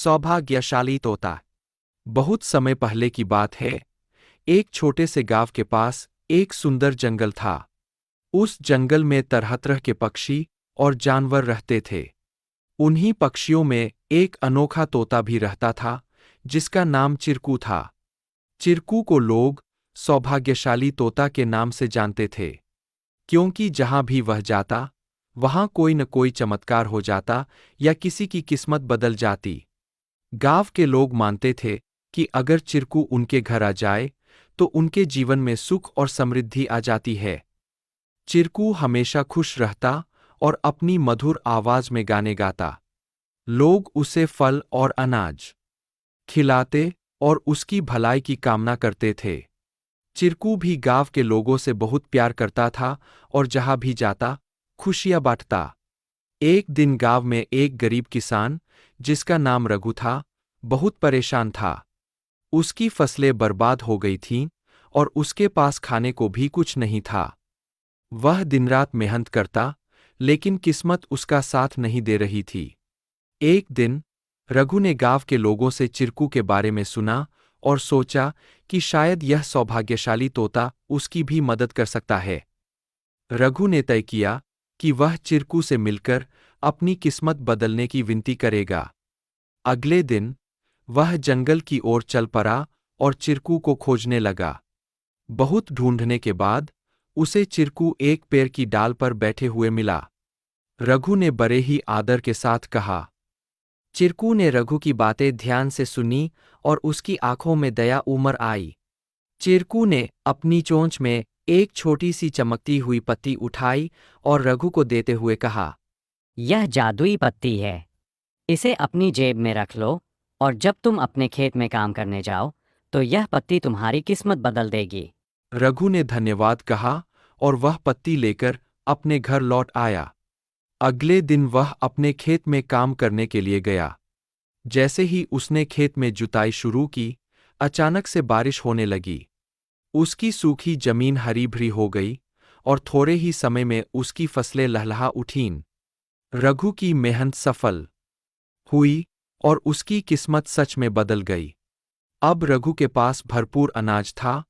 सौभाग्यशाली तोता। बहुत समय पहले की बात है। एक छोटे से गांव के पास एक सुंदर जंगल था। उस जंगल में तरह तरह के पक्षी और जानवर रहते थे। उन्हीं पक्षियों में एक अनोखा तोता भी रहता था, जिसका नाम चिरकू था। चिरकू को लोग सौभाग्यशाली तोता के नाम से जानते थे, क्योंकि जहां भी वह जाता, वहां कोई न कोई चमत्कार हो जाता या किसी की किस्मत बदल जाती। गांव के लोग मानते थे कि अगर चिरकू उनके घर आ जाए, तो उनके जीवन में सुख और समृद्धि आ जाती है। चिरकू हमेशा खुश रहता और अपनी मधुर आवाज में गाने गाता। लोग उसे फल और अनाज खिलाते और उसकी भलाई की कामना करते थे। चिरकू भी गांव के लोगों से बहुत प्यार करता था और जहां भी जाता, खुशियां बांटता। एक दिन गांव में एक गरीब किसान, जिसका नाम रघु था, बहुत परेशान था। उसकी फसलें बर्बाद हो गई थीं और उसके पास खाने को भी कुछ नहीं था। वह दिन-रात मेहनत करता, लेकिन किस्मत उसका साथ नहीं दे रही थी। एक दिन रघु ने गांव के लोगों से चिरकू के बारे में सुना और सोचा कि शायद यह सौभाग्यशाली तोता उसकी भी मदद कर सकता है। रघु ने तय किया कि वह चिरकू से मिलकर अपनी किस्मत बदलने की विनती करेगा। अगले दिन वह जंगल की ओर चल पड़ा और चिरकू को खोजने लगा। बहुत ढूंढने के बाद उसे चिरकू एक पेड़ की डाल पर बैठे हुए मिला। रघु ने बड़े ही आदर के साथ कहा। चिरकू ने रघु की बातें ध्यान से सुनी और उसकी आंखों में दया उमड़ आई। चिरकू ने अपनी चोंच में एक छोटी सी चमकती हुई पत्ती उठाई और रघु को देते हुए कहा, यह जादुई पत्ती है। इसे अपनी जेब में रख लो और जब तुम अपने खेत में काम करने जाओ, तो यह पत्ती तुम्हारी किस्मत बदल देगी। रघु ने धन्यवाद कहा और वह पत्ती लेकर अपने घर लौट आया। अगले दिन वह अपने खेत में काम करने के लिए गया। जैसे ही उसने खेत में जुताई शुरू की, अचानक से बारिश होने लगी। उसकी सूखी जमीन हरी भरी हो गई और थोड़े ही समय में उसकी फसलें लहलहा उठीं। रघु की मेहनत सफल हुई और उसकी किस्मत सच में बदल गई। अब रघु के पास भरपूर अनाज था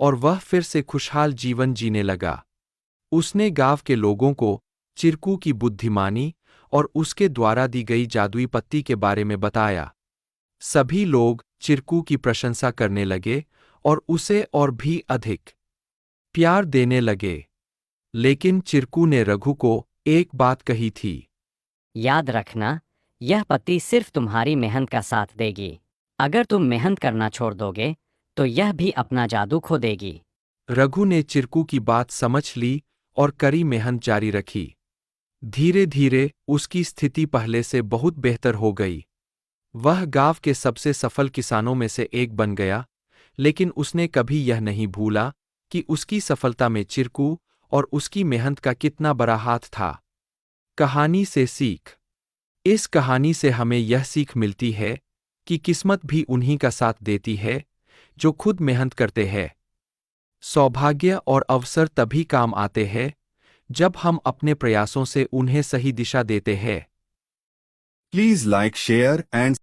और वह फिर से खुशहाल जीवन जीने लगा। उसने गांव के लोगों को चिरकू की बुद्धिमानी और उसके द्वारा दी गई जादुई पत्ती के बारे में बताया। सभी लोग चिरकू की प्रशंसा करने लगे और उसे और भी अधिक प्यार देने लगे। लेकिन चिरकू ने रघु को एक बात कही थी। याद रखना, यह पत्ती सिर्फ तुम्हारी मेहनत का साथ देगी। अगर तुम मेहनत करना छोड़ दोगे, तो यह भी अपना जादू खो देगी। रघु ने चिरकू की बात समझ ली और कड़ी मेहनत जारी रखी। धीरे धीरे उसकी स्थिति पहले से बहुत बेहतर हो गई। वह गांव के सबसे सफल किसानों में से एक बन गया, लेकिन उसने कभी यह नहीं भूला कि उसकी सफलता में चिरकू और उसकी मेहनत का कितना बड़ा हाथ था। कहानी से सीख। इस कहानी से हमें यह सीख मिलती है कि किस्मत भी उन्हीं का साथ देती है, जो खुद मेहनत करते हैं। सौभाग्य और अवसर तभी काम आते हैं, जब हम अपने प्रयासों से उन्हें सही दिशा देते हैं। Please like, share and